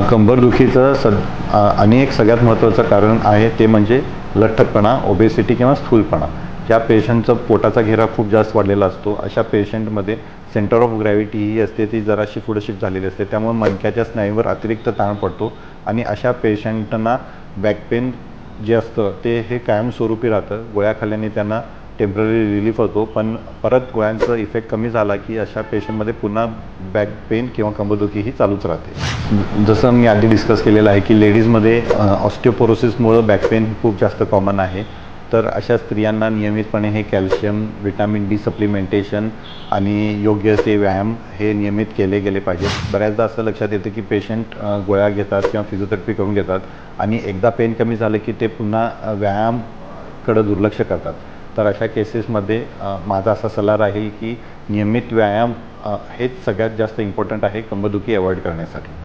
कंबरदुखीचं आणि एक सगळ्यात महत्त्वाचं कारण आहे ते म्हणजे लठ्ठपणा, ओबेसिटी किंवा स्थूलपणा. ज्या पेशंटचा पोटाचा घेरा खूप जास्त वाढलेला असतो, अशा पेशंटमध्ये सेंटर ऑफ ग्रॅव्हिटी ही असते ती जराशी पुढे शिफ्ट झालेली असते, त्यामुळे मणक्याच्या स्नायूवर अतिरिक्त ताण पडतो आणि अशा पेशंटना बॅक पेन जे असतं ते हे कायमस्वरूपी राहतं. गोळ्या खाल्ल्याने त्यांना टेम्पररी रिलीफ होतो, पण परत गोळ्यांचा इफेक्ट कमी झाला की अशा पेशंटमध्ये पुन्हा बॅक पेन किंवा कंबरदुखी ही चालूच राहते. जसं मी आधी डिस्कस केलेलं आहे की लेडीजमध्ये ऑस्टिओपोरोसिसमुळं बॅक पेन खूप जास्त कॉमन आहे. तर अशा स्त्रियांना नियमितपणे हे कॅल्शियम, विटॅमिन डी सप्लिमेंटेशन आणि योग्य असे व्यायाम हे नियमित केले गेले पाहिजेत. बऱ्याचदा असं लक्षात येतं की पेशंट गोळ्या घेतात किंवा फिजिओथेरपी करून घेतात आणि एकदा पेन कमी झालं की ते पुन्हा व्यायामकडं दुर्लक्ष करतात. तर अशा केसेसमध्ये माझा असा सल्ला राहील की नियमित व्यायाम हेच सगळ्यात जास्त इम्पॉर्टंट आहे कंबरदुखी अवॉइड करण्यासाठी.